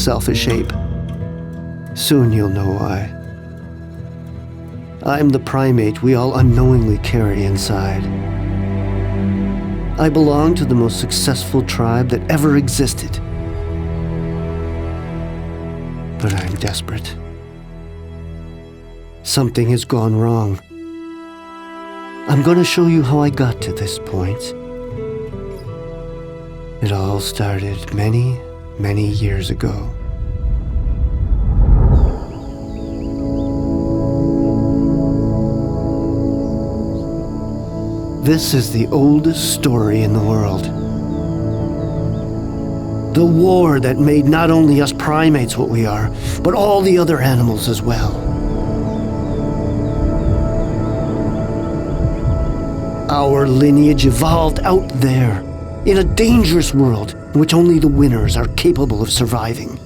selfish ape. Soon you'll know why. I'm the primate we all unknowingly carry inside. I belong to the most successful tribe that ever existed. But I'm desperate. Something has gone wrong. I'm going to show you how I got to this point. It all started many, many years ago. This is the oldest story in the world. The war that made not only us primates what we are, but all the other animals as well. Our lineage evolved out there, in a dangerous world in which only the winners are capable of surviving.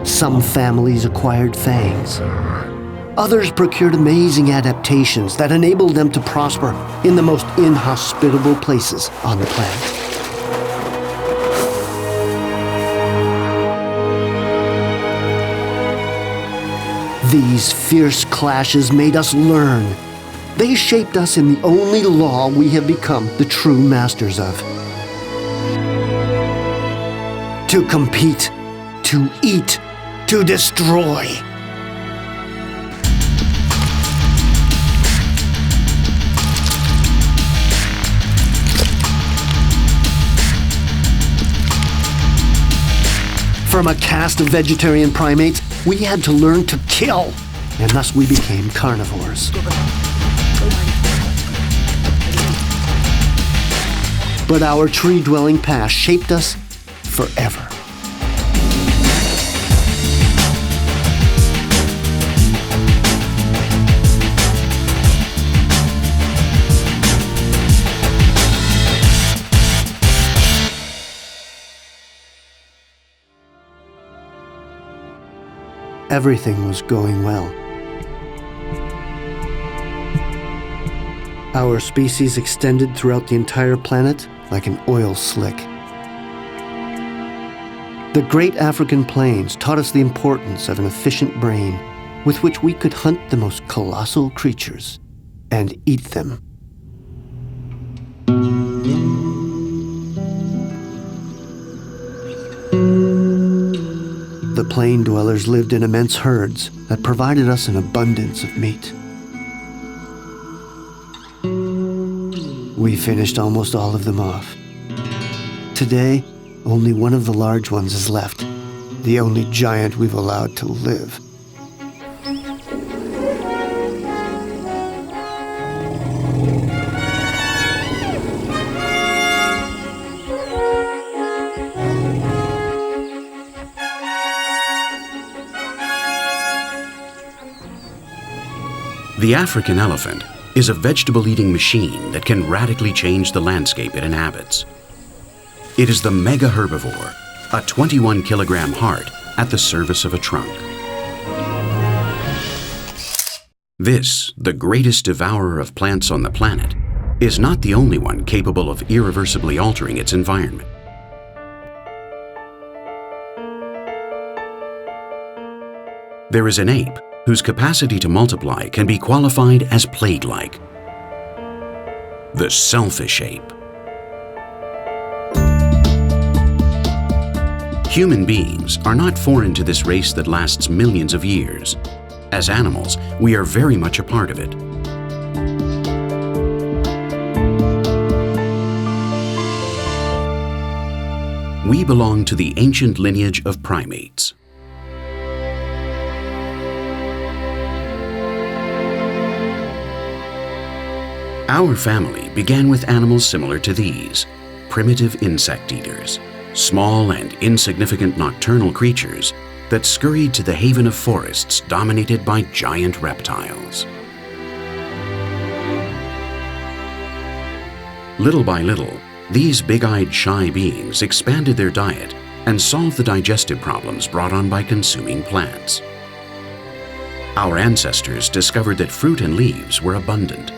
Some families acquired fangs. Others procured amazing adaptations that enabled them to prosper in the most inhospitable places on the planet. These fierce clashes made us learn. They shaped us in the only law we have become the true masters of. To compete, to eat, to destroy. From a caste of vegetarian primates, we had to learn to kill, and thus we became carnivores. But our tree-dwelling past shaped us forever. Everything was going well. Our species extended throughout the entire planet like an oil slick. The great African plains taught us the importance of an efficient brain with which we could hunt the most colossal creatures and eat them. The plain dwellers lived in immense herds that provided us an abundance of meat. We finished almost all of them off. Today, only one of the large ones is left, the only giant we've allowed to live. The African elephant is a vegetable-eating machine that can radically change the landscape it inhabits. It is the mega herbivore, a 21-kilogram heart at the service of a trunk. This, the greatest devourer of plants on the planet, is not the only one capable of irreversibly altering its environment. There is an ape whose capacity to multiply can be qualified as plague-like. The selfish ape. Human beings are not foreign to this race that lasts millions of years. As animals, we are very much a part of it. We belong to the ancient lineage of primates. Our family began with animals similar to these, primitive insect eaters, small and insignificant nocturnal creatures that scurried to the haven of forests dominated by giant reptiles. Little by little, these big-eyed shy beings expanded their diet and solved the digestive problems brought on by consuming plants. Our ancestors discovered that fruit and leaves were abundant.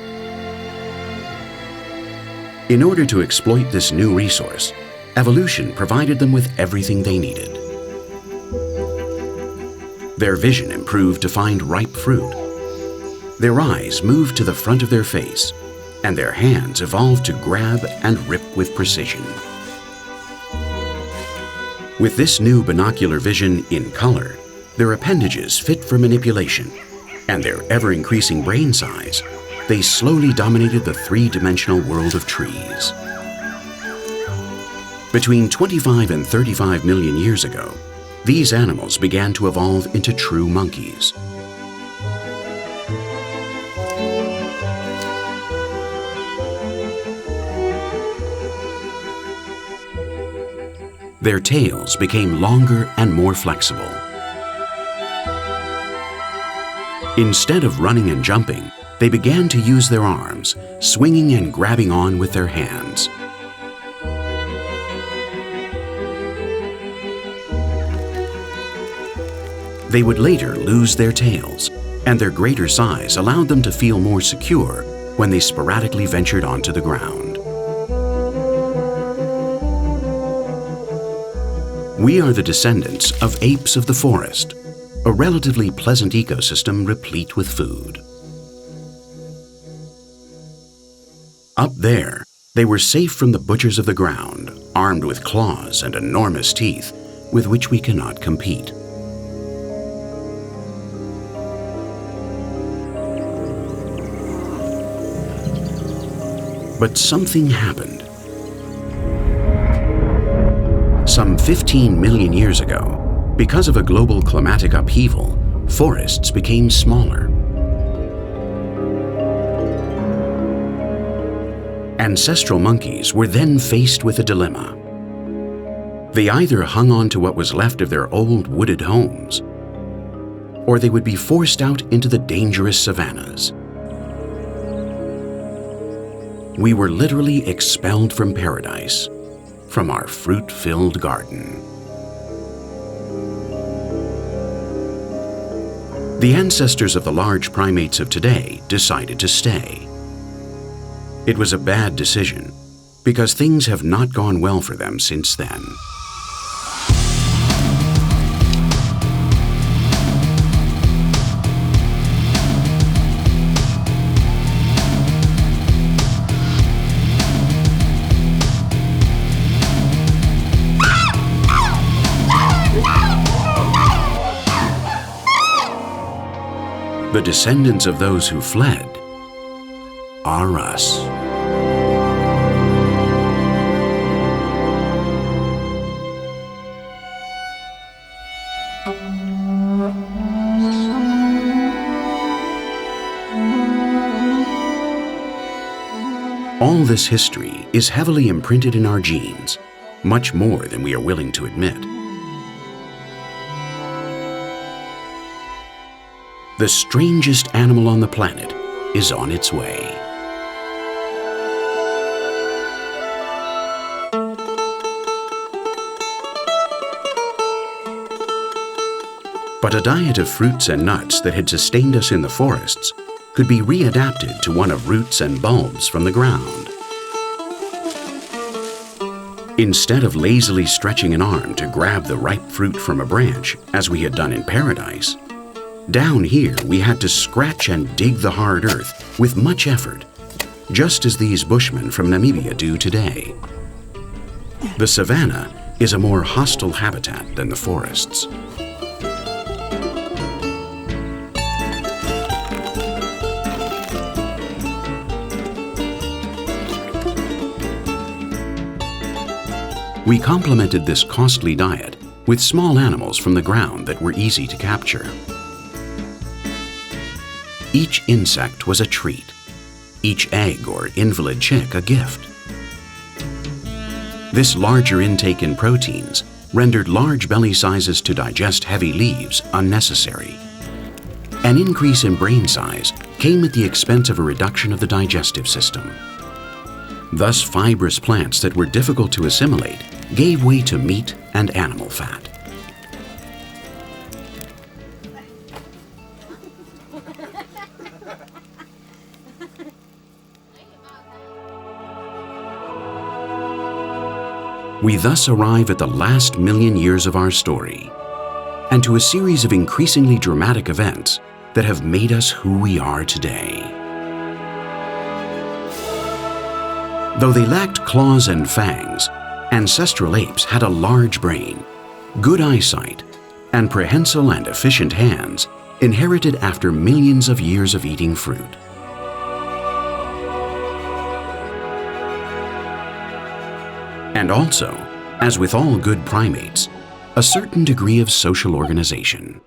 In order to exploit this new resource, evolution provided them with everything they needed. Their vision improved to find ripe fruit. Their eyes moved to the front of their face, and their hands evolved to grab and rip with precision. With this new binocular vision in color, their appendages fit for manipulation, and their ever-increasing brain size, they slowly dominated the three-dimensional world of trees. Between 25 and 35 million years ago, these animals began to evolve into true monkeys. Their tails became longer and more flexible. Instead of running and jumping, they began to use their arms, swinging and grabbing on with their hands. They would later lose their tails, and their greater size allowed them to feel more secure when they sporadically ventured onto the ground. We are the descendants of apes of the forest, a relatively pleasant ecosystem replete with food. Up there, they were safe from the butchers of the ground, armed with claws and enormous teeth with which we cannot compete. But something happened. Some 15 million years ago, because of a global climatic upheaval, forests became smaller. Ancestral monkeys were then faced with a dilemma. They either hung on to what was left of their old wooded homes, or they would be forced out into the dangerous savannas. We were literally expelled from paradise, from our fruit-filled garden. The ancestors of the large primates of today decided to stay. It was a bad decision, because things have not gone well for them since then. The descendants of those who fled are us. All this history is heavily imprinted in our genes, much more than we are willing to admit. The strangest animal on the planet is on its way. But a diet of fruits and nuts that had sustained us in the forests could be readapted to one of roots and bulbs from the ground. Instead of lazily stretching an arm to grab the ripe fruit from a branch, as we had done in paradise, down here we had to scratch and dig the hard earth with much effort, just as these bushmen from Namibia do today. The savanna is a more hostile habitat than the forests. We complemented this costly diet with small animals from the ground that were easy to capture. Each insect was a treat, each egg or invalid chick a gift. This larger intake in proteins rendered large belly sizes to digest heavy leaves unnecessary. An increase in brain size came at the expense of a reduction of the digestive system. Thus, fibrous plants that were difficult to assimilate gave way to meat and animal fat. We thus arrive at the last million years of our story, and to a series of increasingly dramatic events that have made us who we are today. Though they lacked claws and fangs, ancestral apes had a large brain, good eyesight, and prehensile and efficient hands inherited after millions of years of eating fruit. And also, as with all good primates, a certain degree of social organization.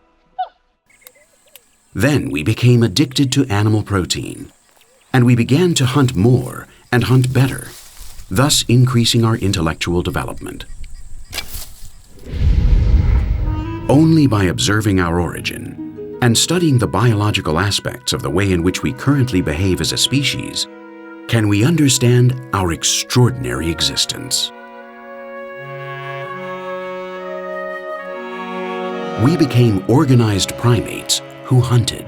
Then we became addicted to animal protein, and we began to hunt more and hunt better, thus increasing our intellectual development. Only by observing our origin and studying the biological aspects of the way in which we currently behave as a species can we understand our extraordinary existence. We became organized primates who hunted.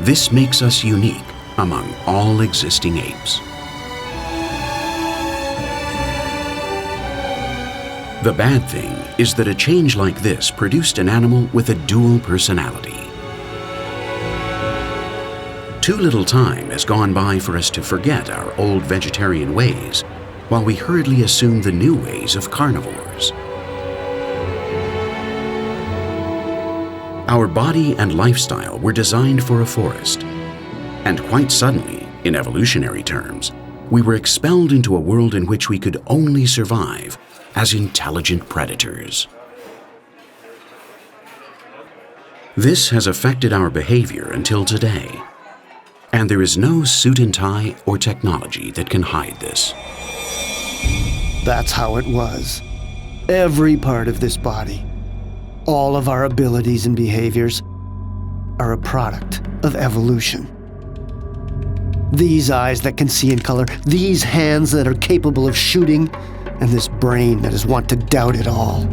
This makes us unique among all existing apes. The bad thing is that a change like this produced an animal with a dual personality. Too little time has gone by for us to forget our old vegetarian ways, while we hurriedly assume the new ways of carnivores. Our body and lifestyle were designed for a forest, and quite suddenly, in evolutionary terms, we were expelled into a world in which we could only survive as intelligent predators. This has affected our behavior until today, and there is no suit and tie or technology that can hide this. That's how it was. Every part of this body, all of our abilities and behaviors, are a product of evolution. These eyes that can see in color, these hands that are capable of shooting, and this brain that is wont to doubt it all.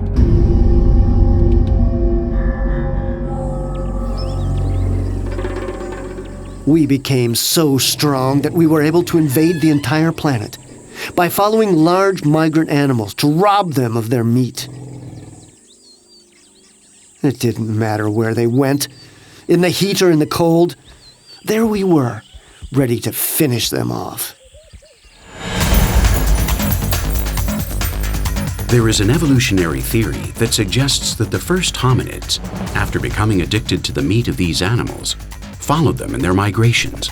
We became so strong that we were able to invade the entire planet by following large migrant animals to rob them of their meat. It didn't matter where they went, in the heat or in the cold. There we were, ready to finish them off. There is an evolutionary theory that suggests that the first hominids, after becoming addicted to the meat of these animals, followed them in their migrations.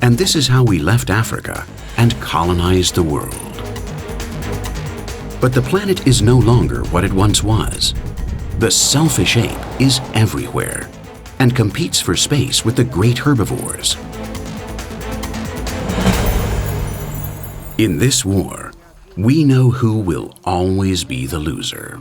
And this is how we left Africa and colonized the world. But the planet is no longer what it once was. The selfish ape is everywhere and competes for space with the great herbivores. In this war, we know who will always be the loser.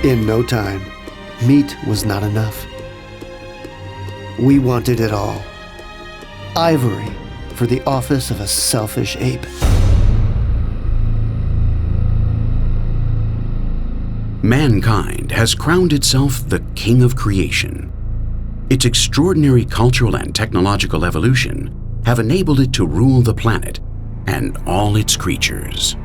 In no time, meat was not enough. We wanted it all. Ivory for the office of a selfish ape. Mankind has crowned itself the king of creation. Its extraordinary cultural and technological evolution have enabled it to rule the planet and all its creatures.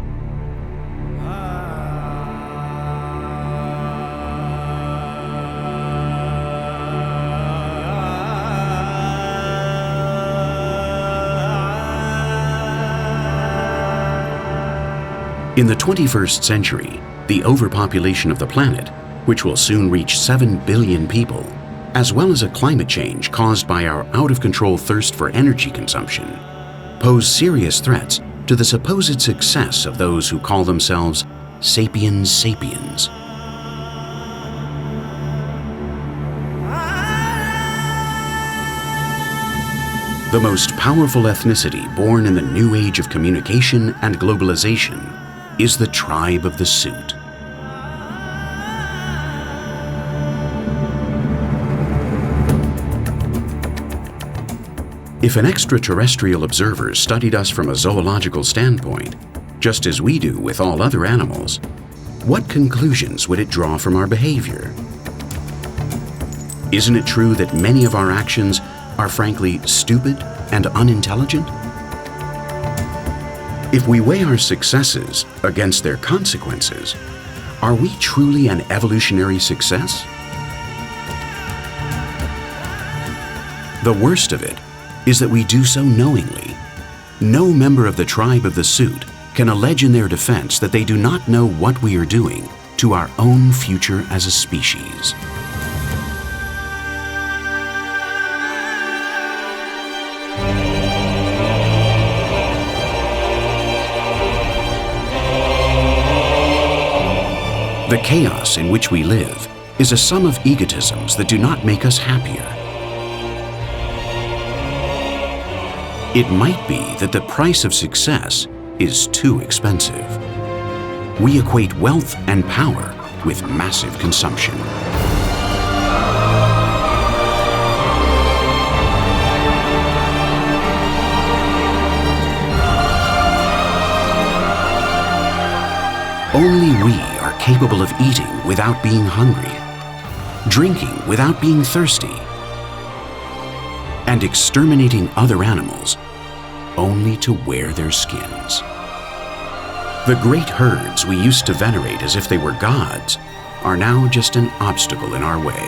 In the 21st century, the overpopulation of the planet, which will soon reach 7 billion people, as well as a climate change caused by our out-of-control thirst for energy consumption, pose serious threats to the supposed success of those who call themselves sapiens sapiens. The most powerful ethnicity born in the new age of communication and globalization is the tribe of the suit. If an extraterrestrial observer studied us from a zoological standpoint, just as we do with all other animals, what conclusions would it draw from our behavior? Isn't it true that many of our actions are frankly stupid and unintelligent? If we weigh our successes against their consequences, are we truly an evolutionary success? The worst of it is that we do so knowingly. No member of the tribe of the suit can allege in their defense that they do not know what we are doing to our own future as a species. The chaos in which we live is a sum of egotisms that do not make us happier. It might be that the price of success is too expensive. We equate wealth and power with massive consumption. Only we are capable of eating without being hungry, drinking without being thirsty, and exterminating other animals only to wear their skins. The great herds we used to venerate as if they were gods are now just an obstacle in our way.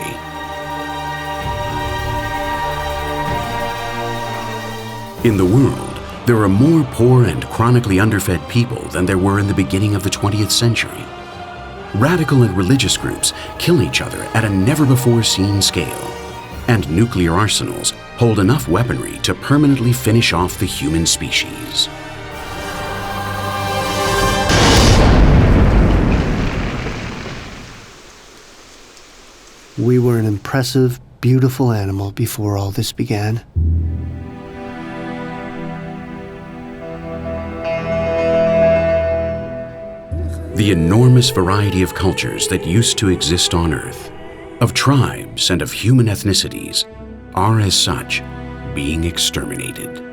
In the world, there are more poor and chronically underfed people than there were in the beginning of the 20th century. Radical and religious groups kill each other at a never-before-seen scale, and nuclear arsenals hold enough weaponry to permanently finish off the human species. We were an impressive, beautiful animal before all this began. The enormous variety of cultures that used to exist on Earth, of tribes and of human ethnicities, are as such being exterminated.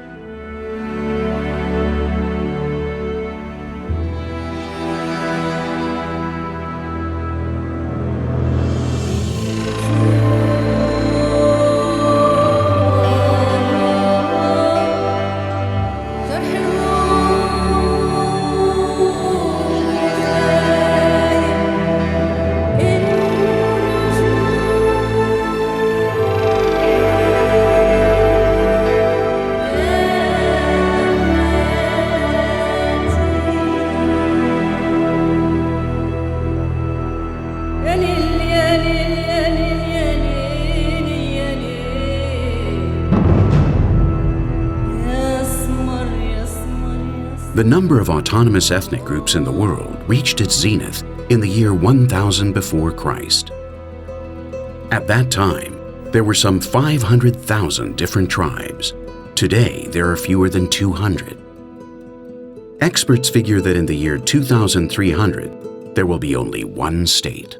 The number of autonomous ethnic groups in the world reached its zenith in the year 1000 before Christ. At that time, there were some 500,000 different tribes. Today, there are fewer than 200. Experts figure that in the year 2300, there will be only one state.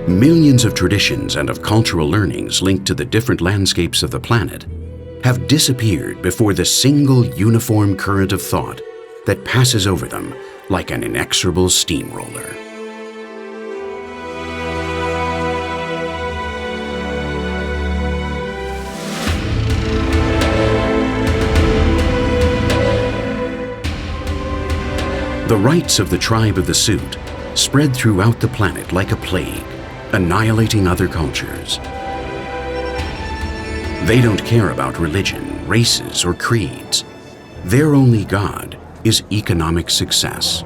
Millions of traditions and of cultural learnings linked to the different landscapes of the planet have disappeared before the single uniform current of thought that passes over them like an inexorable steamroller. The rites of the tribe of the suit spread throughout the planet like a plague, annihilating other cultures. They don't care about religion, races, or creeds. Their only God is economic success.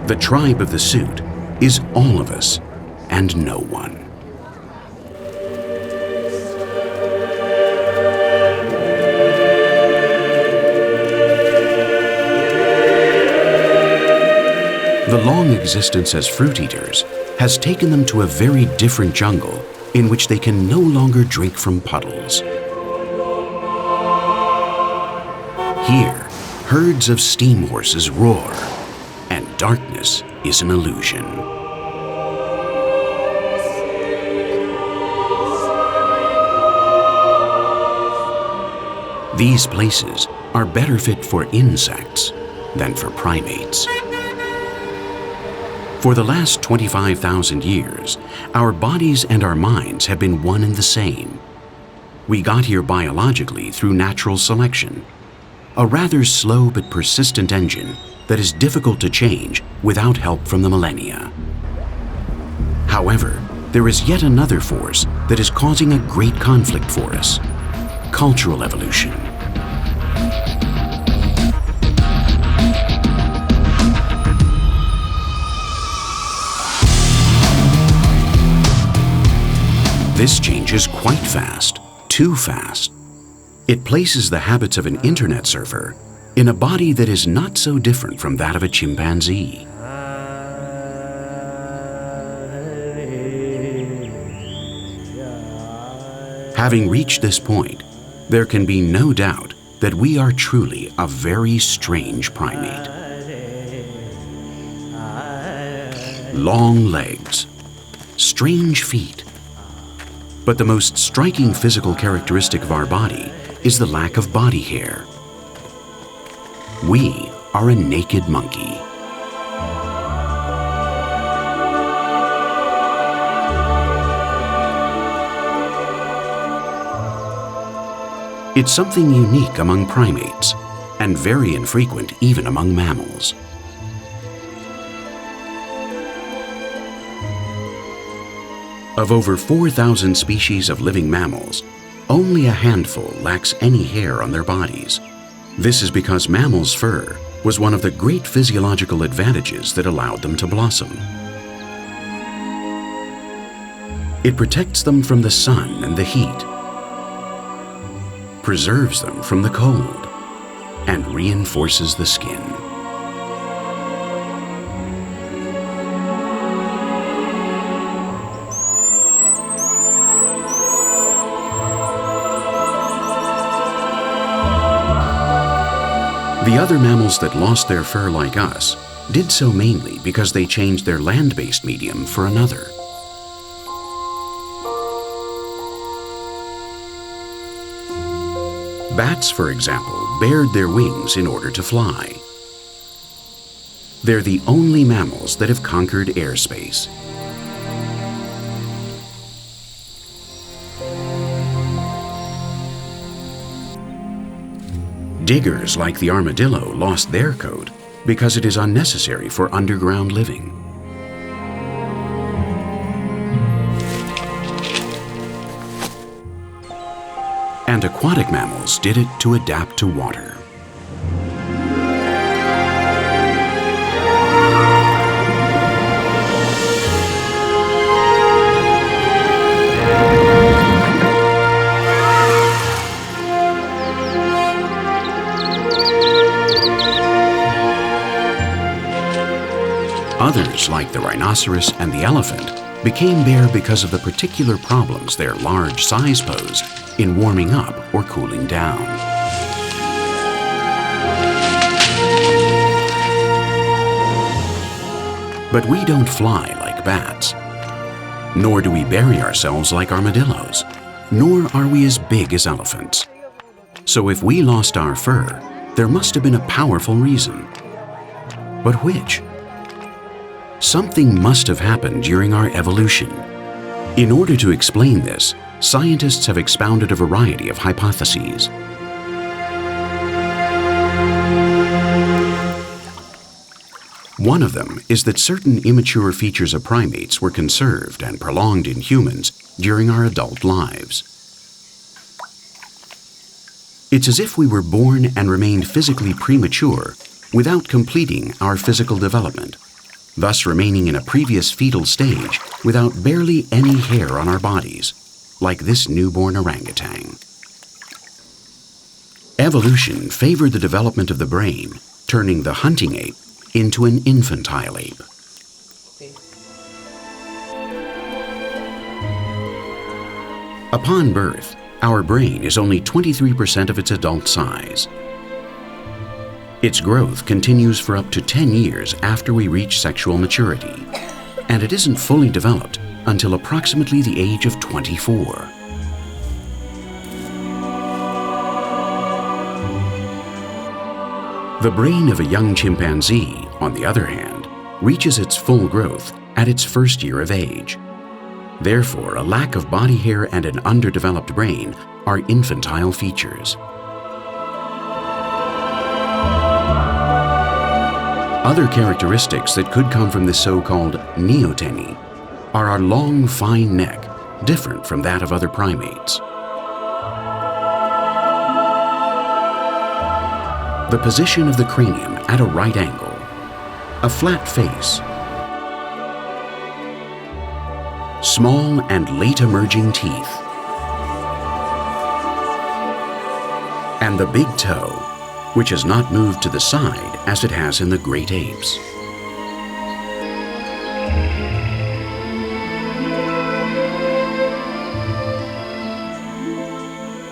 The tribe of the suit is all of us and no one. The long existence as fruit eaters has taken them to a very different jungle in which they can no longer drink from puddles. Here, herds of steam horses roar, and darkness is an illusion. These places are better fit for insects than for primates. For the last 25,000 years, our bodies and our minds have been one and the same. We got here biologically through natural selection, a rather slow but persistent engine that is difficult to change without help from the millennia. However, there is yet another force that is causing a great conflict for us: cultural evolution. This changes quite fast, too fast. It places the habits of an internet surfer in a body that is not so different from that of a chimpanzee. Having reached this point, there can be no doubt that we are truly a very strange primate. Long legs, strange feet. But the most striking physical characteristic of our body is the lack of body hair. We are a naked monkey. It's something unique among primates, and very infrequent even among mammals. Of over 4,000 species of living mammals, only a handful lacks any hair on their bodies. This is because mammals' fur was one of the great physiological advantages that allowed them to blossom. It protects them from the sun and the heat, preserves them from the cold, and reinforces the skin. The other mammals that lost their fur like us did so mainly because they changed their land-based medium for another. Bats, for example, bared their wings in order to fly. They're the only mammals that have conquered airspace. Diggers like the armadillo lost their coat because it is unnecessary for underground living. And aquatic mammals did it to adapt to water. Others, like the rhinoceros and the elephant, became bare because of the particular problems their large size posed in warming up or cooling down. But we don't fly like bats, nor do we bury ourselves like armadillos, nor are we as big as elephants. So if we lost our fur, there must have been a powerful reason. But which? Something must have happened during our evolution. In order to explain this, scientists have expounded a variety of hypotheses. One of them is that certain immature features of primates were conserved and prolonged in humans during our adult lives. It's as if we were born and remained physically premature without completing our physical development, thus remaining in a previous fetal stage without barely any hair on our bodies, like this newborn orangutan. Evolution favored the development of the brain, turning the hunting ape into an infantile ape. Upon birth, our brain is only 23% of its adult size. Its growth continues for up to 10 years after we reach sexual maturity, and it isn't fully developed until approximately the age of 24. The brain of a young chimpanzee, on the other hand, reaches its full growth at its first year of age. Therefore, a lack of body hair and an underdeveloped brain are infantile features. Other characteristics that could come from this so-called neoteny are our long, fine neck, different from that of other primates. The position of the cranium at a right angle, a flat face, small and late emerging teeth, and the big toe, which has not moved to the side as it has in the great apes.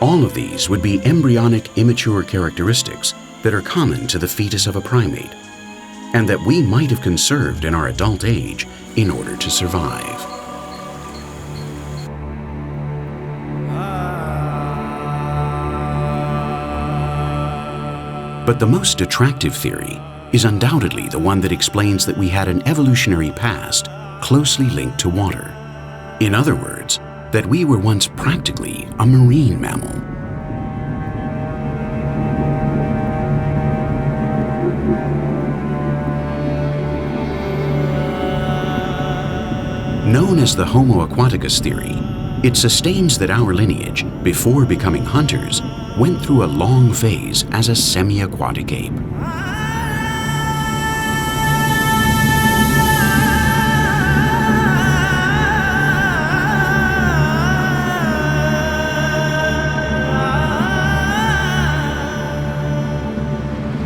All of these would be embryonic immature characteristics that are common to the fetus of a primate, and that we might have conserved in our adult age in order to survive. But the most attractive theory is undoubtedly the one that explains that we had an evolutionary past closely linked to water. In other words, that we were once practically a marine mammal. Known as the Homo aquaticus theory, it sustains that our lineage, before becoming hunters, went through a long phase as a semi-aquatic ape.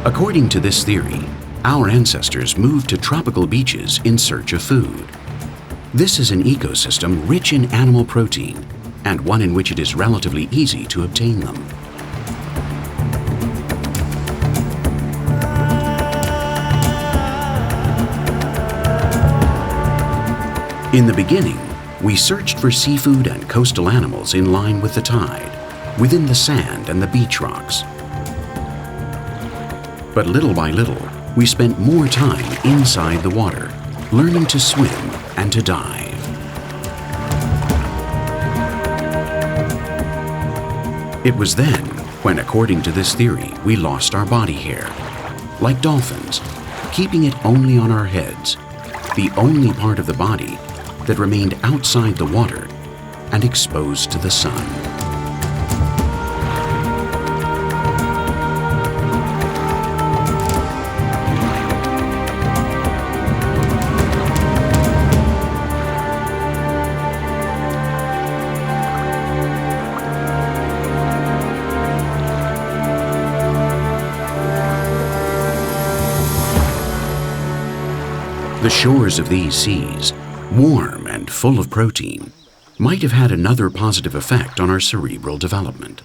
According to this theory, our ancestors moved to tropical beaches in search of food. This is an ecosystem rich in animal protein, and one in which it is relatively easy to obtain them. In the beginning, we searched for seafood and coastal animals in line with the tide, within the sand and the beach rocks. But little by little, we spent more time inside the water, learning to swim and to dive. It was then when, according to this theory, we lost our body hair, like dolphins, keeping it only on our heads, the only part of the body that remained outside the water and exposed to the sun. The shores of these seas, warm and full of protein, might have had another positive effect on our cerebral development.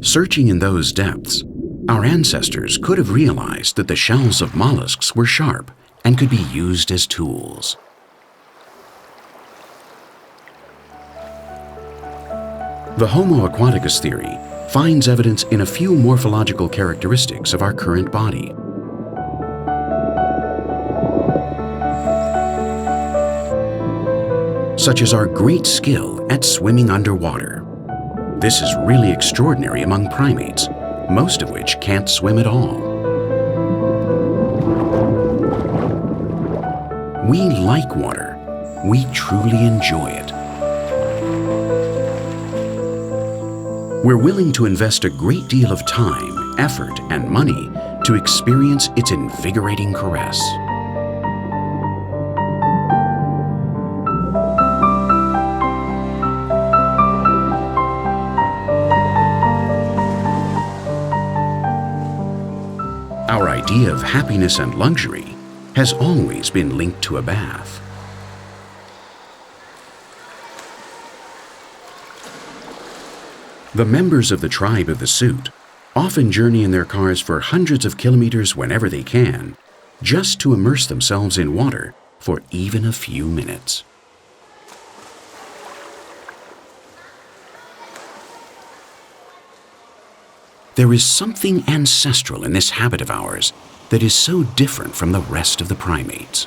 Searching in those depths, our ancestors could have realized that the shells of mollusks were sharp and could be used as tools. The Homo aquaticus theory finds evidence in a few morphological characteristics of our current body. Such as our great skill at swimming underwater. This is really extraordinary among primates, most of which can't swim at all. We like water. We truly enjoy it. we're willing to invest a great deal of time, effort, and money to experience its invigorating caress. Our idea of happiness and luxury has always been linked to a bath. The members of the tribe of the suit often journey in their cars for hundreds of kilometers whenever they can, just to immerse themselves in water for even a few minutes. There is something ancestral in this habit of ours that is so different from the rest of the primates.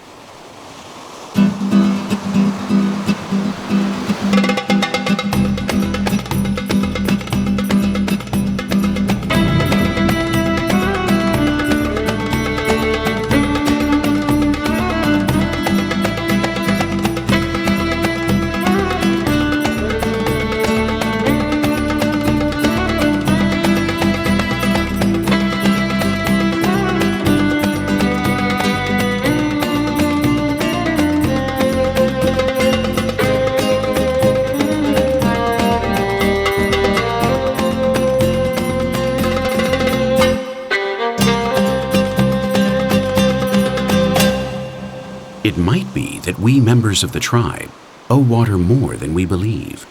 It might be that we members of the tribe owe water more than we believe.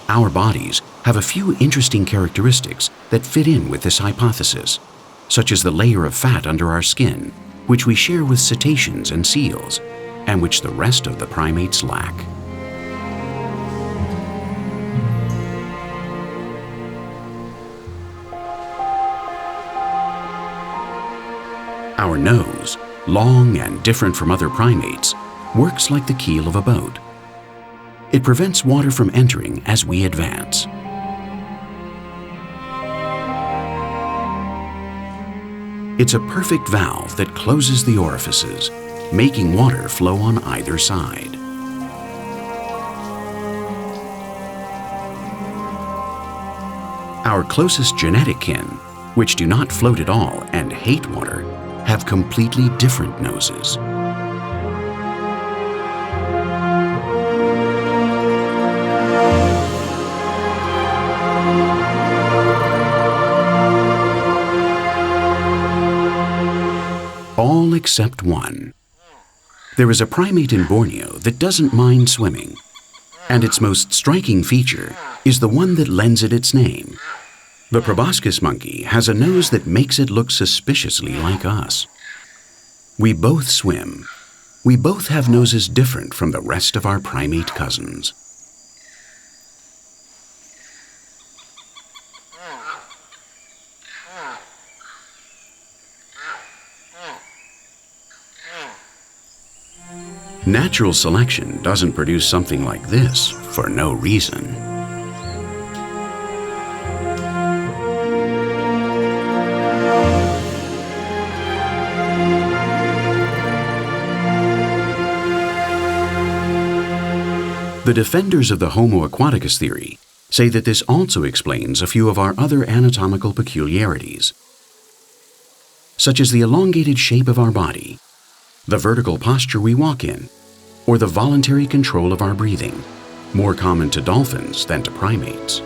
Our bodies have a few interesting characteristics that fit in with this hypothesis, such as the layer of fat under our skin, which we share with cetaceans and seals, and which the rest of the primates lack. Our nose, long and different from other primates, works like the keel of a boat. It prevents water from entering as we advance. It's a perfect valve that closes the orifices, making water flow on either side. Our closest genetic kin, which do not float at all and hate water, have completely different noses. All except one. There is a primate in Borneo that doesn't mind swimming, and its most striking feature is the one that lends it its name. The proboscis monkey has a nose that makes it look suspiciously like us. We both swim. We both have noses different from the rest of our primate cousins. Natural selection doesn't produce something like this for no reason. The defenders of the Homo aquaticus theory say that this also explains a few of our other anatomical peculiarities, such as the elongated shape of our body, the vertical posture we walk in, or the voluntary control of our breathing, more common to dolphins than to primates.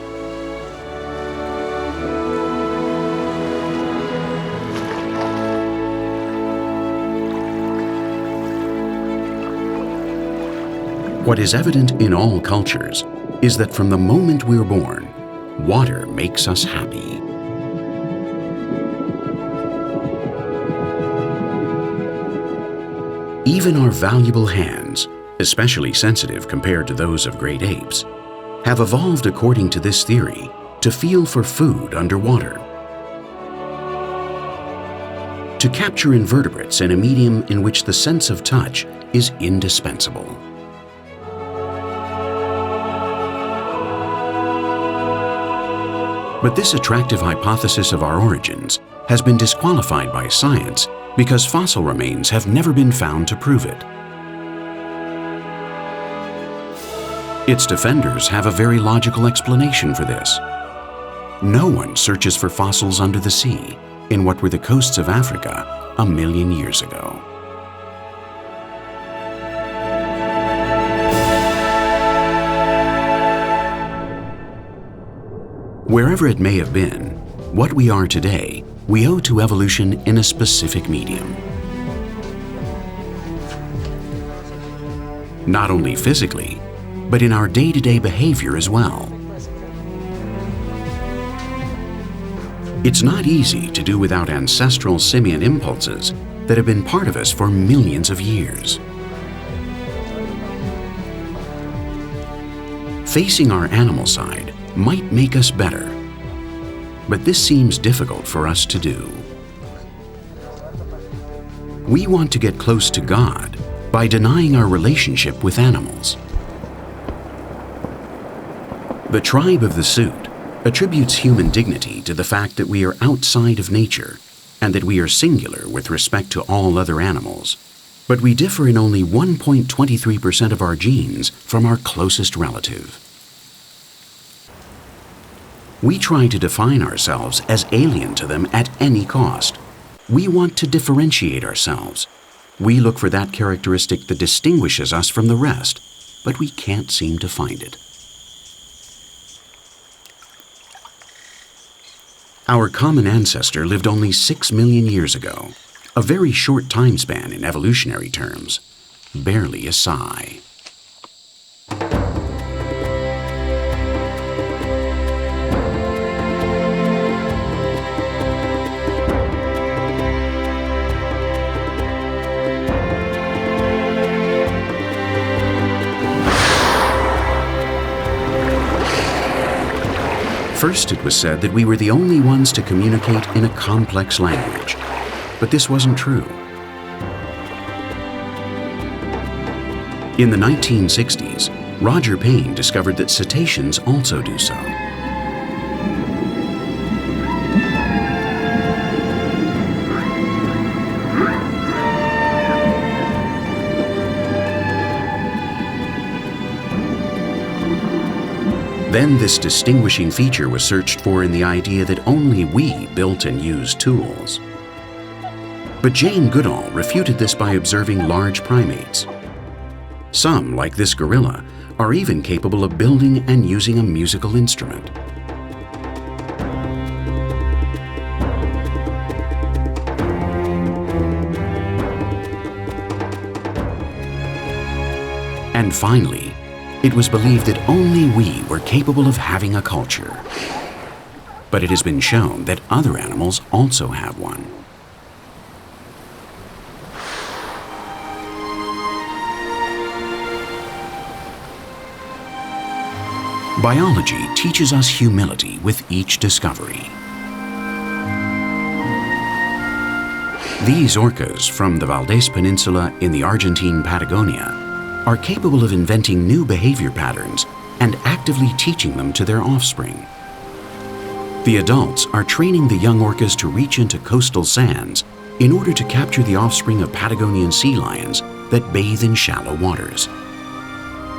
What is evident in all cultures is that from the moment we're born, water makes us happy. Even our valuable hands, especially sensitive compared to those of great apes, have evolved according to this theory to feel for food underwater. To capture invertebrates in a medium in which the sense of touch is indispensable. But this attractive hypothesis of our origins has been disqualified by science because fossil remains have never been found to prove it. Its defenders have a very logical explanation for this. No one searches for fossils under the sea in what were the coasts of Africa 1 million years ago. Wherever it may have been, what we are today, we owe to evolution in a specific medium. Not only physically, but in our day-to-day behavior as well. It's not easy to do without ancestral simian impulses that have been part of us for millions of years. Facing our animal side might make us better, but this seems difficult for us to do. We want to get close to God by denying our relationship with animals. The tribe of the suit attributes human dignity to the fact that we are outside of nature and that we are singular with respect to all other animals, but we differ in only 1.23% of our genes from our closest relative. We try to define ourselves as alien to them at any cost. We want to differentiate ourselves. We look for that characteristic that distinguishes us from the rest, but we can't seem to find it. Our common ancestor lived only 6 million years ago, a very short time span in evolutionary terms, barely a sigh. First, it was said that we were the only ones to communicate in a complex language, but this wasn't true. In the 1960s, Roger Payne discovered that cetaceans also do so. Then this distinguishing feature was searched for in the idea that only we built and used tools. But Jane Goodall refuted this by observing large primates. Some, like this gorilla, are even capable of building and using a musical instrument. And finally, it was believed that only we were capable of having a culture. But it has been shown that other animals also have one. Biology teaches us humility with each discovery. These orcas from the Valdez Peninsula in the Argentine Patagonia are capable of inventing new behavior patterns and actively teaching them to their offspring. The adults are training the young orcas to reach into coastal sands in order to capture the offspring of Patagonian sea lions that bathe in shallow waters.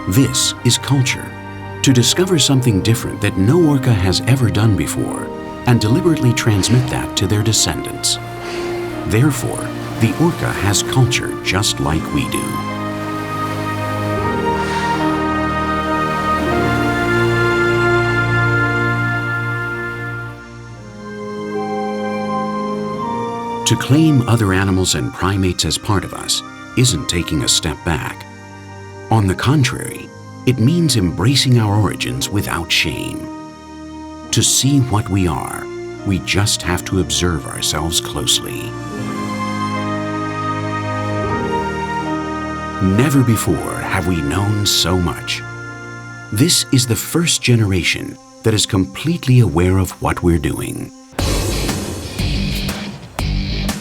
This is culture, to discover something different that no orca has ever done before and deliberately transmit that to their descendants. Therefore, the orca has culture just like we do. To claim other animals and primates as part of us isn't taking a step back. On the contrary, it means embracing our origins without shame. To see what we are, we just have to observe ourselves closely. Never before have we known so much. This is the first generation that is completely aware of what we're doing.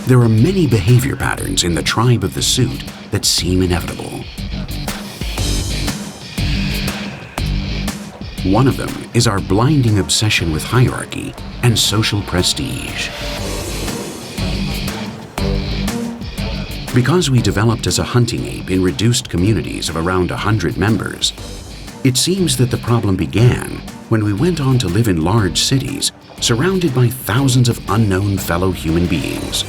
There are many behavior patterns in the tribe of the suit that seem inevitable. One of them is our blinding obsession with hierarchy and social prestige. Because we developed as a hunting ape in reduced communities of around 100 members, it seems that the problem began when we went on to live in large cities surrounded by thousands of unknown fellow human beings,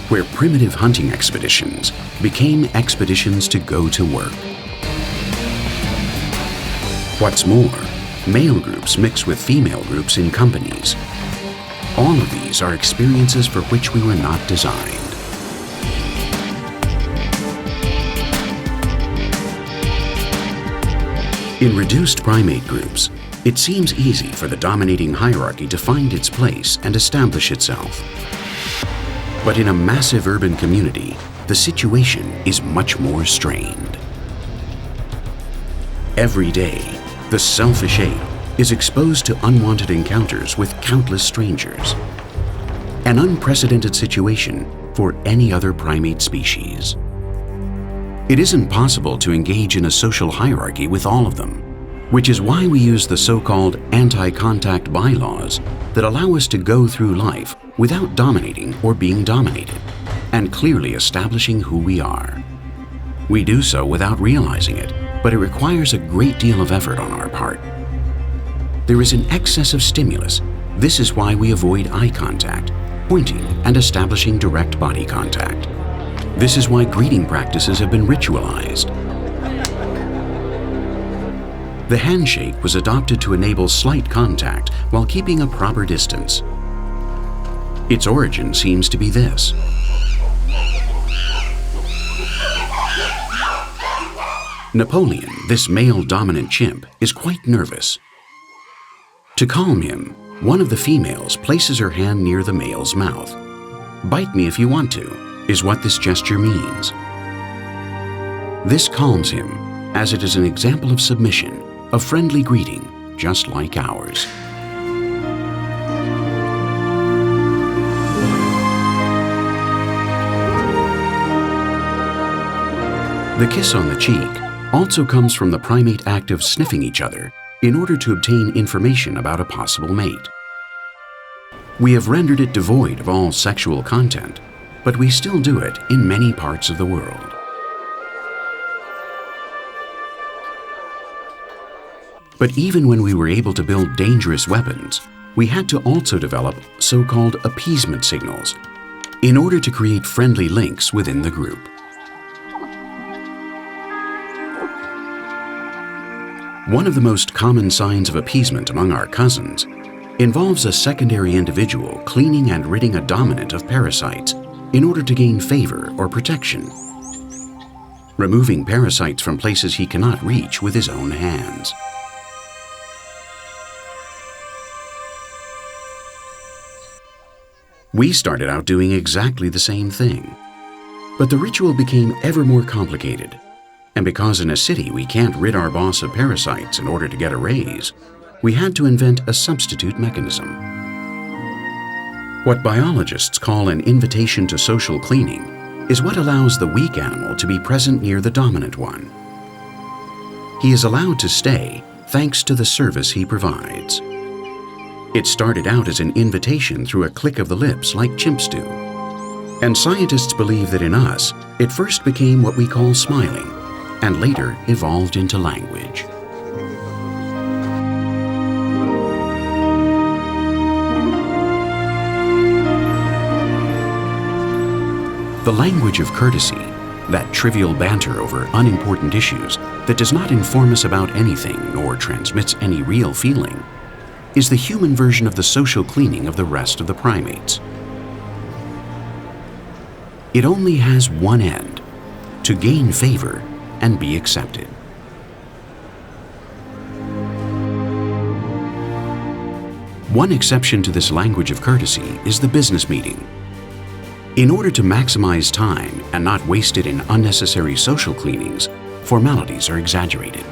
where primitive hunting expeditions became expeditions to go to work. What's more, male groups mix with female groups in companies. All of these are experiences for which we were not designed. In reduced primate groups, it seems easy for the dominating hierarchy to find its place and establish itself. But in a massive urban community, the situation is much more strained. Every day, the selfish ape is exposed to unwanted encounters with countless strangers. An unprecedented situation for any other primate species. It isn't possible to engage in a social hierarchy with all of them, which is why we use the so-called anti-contact bylaws that allow us to go through life without dominating or being dominated, and clearly establishing who we are. We do so without realizing it, but it requires a great deal of effort on our part. There is an excess of stimulus. This is why we avoid eye contact, pointing, and establishing direct body contact. This is why greeting practices have been ritualized. The handshake was adopted to enable slight contact while keeping a proper distance. Its origin seems to be this. Napoleon, this male-dominant chimp, is quite nervous. To calm him, one of the females places her hand near the male's mouth. "Bite me if you want to," is what this gesture means. This calms him, as it is an example of submission, of friendly greeting, just like ours. The kiss on the cheek also comes from the primate act of sniffing each other in order to obtain information about a possible mate. We have rendered it devoid of all sexual content, but we still do it in many parts of the world. But even when we were able to build dangerous weapons, we had to also develop so-called appeasement signals in order to create friendly links within the group. One of the most common signs of appeasement among our cousins involves a secondary individual cleaning and ridding a dominant of parasites in order to gain favor or protection, removing parasites from places he cannot reach with his own hands. We started out doing exactly the same thing, but the ritual became ever more complicated, and because in a city we can't rid our boss of parasites in order to get a raise, we had to invent a substitute mechanism. What biologists call an invitation to social cleaning is what allows the weak animal to be present near the dominant one. He is allowed to stay thanks to the service he provides. It started out as an invitation through a click of the lips like chimps do. And scientists believe that in us, it first became what we call smiling, and later evolved into language. The language of courtesy, that trivial banter over unimportant issues that does not inform us about anything nor transmits any real feeling, is the human version of the social cleaning of the rest of the primates. It only has one end: to gain favor and be accepted. One exception to this language of courtesy is the business meeting. In order to maximize time and not waste it in unnecessary social cleanings, formalities are exaggerated.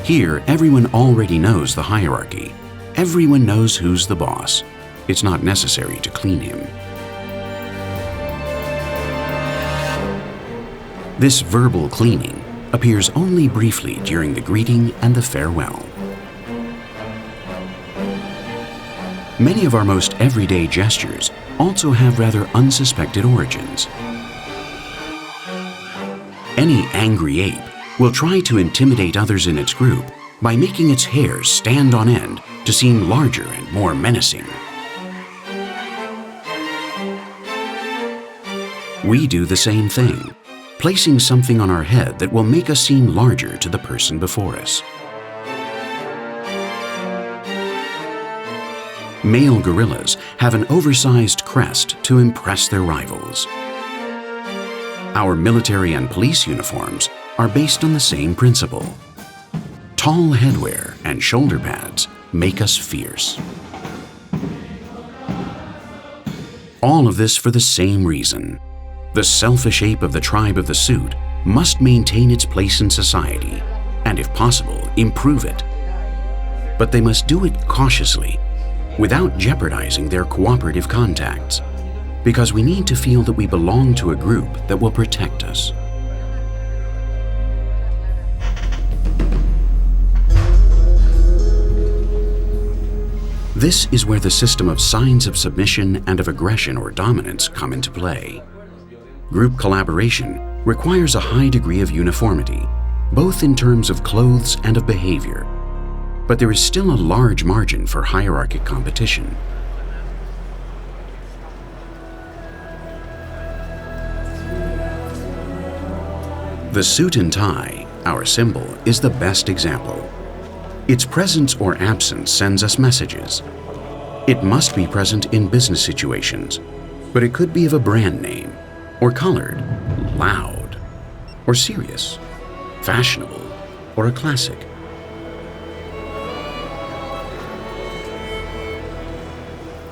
Here, everyone already knows the hierarchy. Everyone knows who's the boss. It's not necessary to clean him. This verbal cleaning appears only briefly during the greeting and the farewell. Many of our most everyday gestures also have rather unsuspected origins. Any angry ape will try to intimidate others in its group by making its hairs stand on end to seem larger and more menacing. We do the same thing, placing something on our head that will make us seem larger to the person before us. Male gorillas have an oversized crest to impress their rivals. Our military and police uniforms are based on the same principle. Tall headwear and shoulder pads make us fierce. All of this for the same reason. The selfish ape of the tribe of the suit must maintain its place in society and, if possible, improve it. But they must do it cautiously, without jeopardizing their cooperative contacts, because we need to feel that we belong to a group that will protect us. This is where the system of signs of submission and of aggression or dominance come into play. Group collaboration requires a high degree of uniformity, both in terms of clothes and of behavior. But there is still a large margin for hierarchic competition. The suit and tie, our symbol, is the best example. Its presence or absence sends us messages. It must be present in business situations, but it could be of a brand name, or colored, loud, or serious, fashionable, or a classic.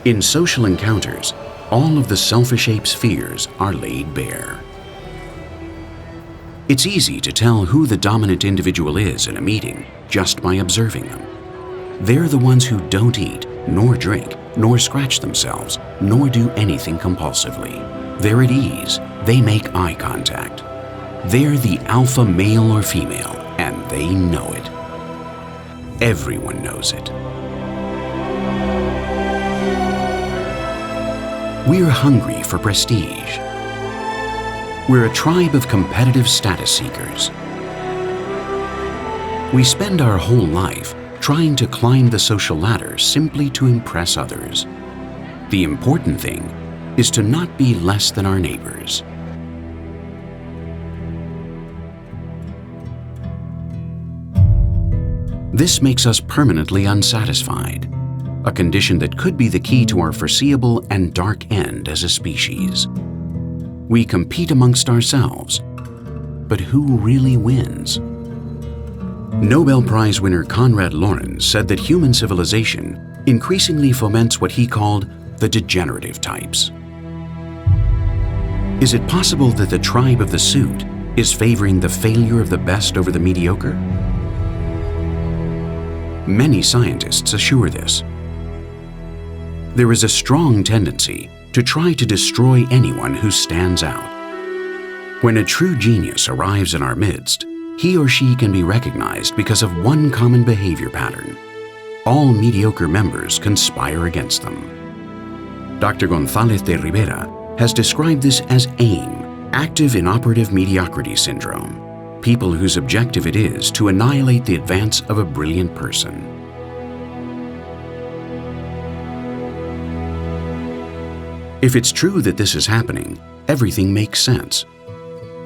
In social encounters, all of the selfish ape's fears are laid bare. It's easy to tell who the dominant individual is in a meeting just by observing them. They're the ones who don't eat, nor drink, nor scratch themselves, nor do anything compulsively. They're at ease. They make eye contact. They're the alpha male or female, and they know it. Everyone knows it. We're hungry for prestige. We're a tribe of competitive status seekers. We spend our whole life trying to climb the social ladder simply to impress others. The important thing is to not be less than our neighbors. This makes us permanently unsatisfied, a condition that could be the key to our foreseeable and dark end as a species. We compete amongst ourselves, but who really wins? Nobel Prize winner Konrad Lorenz said that human civilization increasingly foments what he called the degenerative types. Is it possible that the tribe of the suit is favoring the failure of the best over the mediocre? Many scientists assure this. There is a strong tendency to try to destroy anyone who stands out. When a true genius arrives in our midst, he or she can be recognized because of one common behavior pattern. All mediocre members conspire against them. Dr. González de Rivera has described this as AIM, active inoperative mediocrity syndrome, people whose objective it is to annihilate the advance of a brilliant person. If it's true that this is happening, everything makes sense.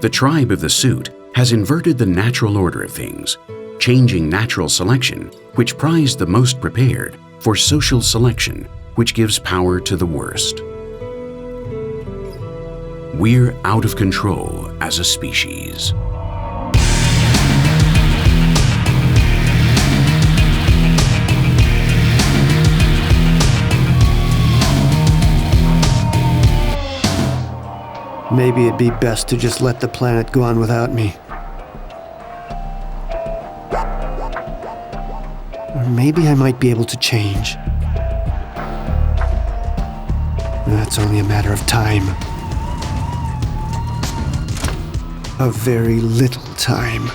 The tribe of the suit has inverted the natural order of things, changing natural selection, which prized the most prepared, for social selection, which gives power to the worst. We're out of control as a species. Maybe it'd be best to just let the planet go on without me. Or maybe I might be able to change. That's only a matter of time. A very little time.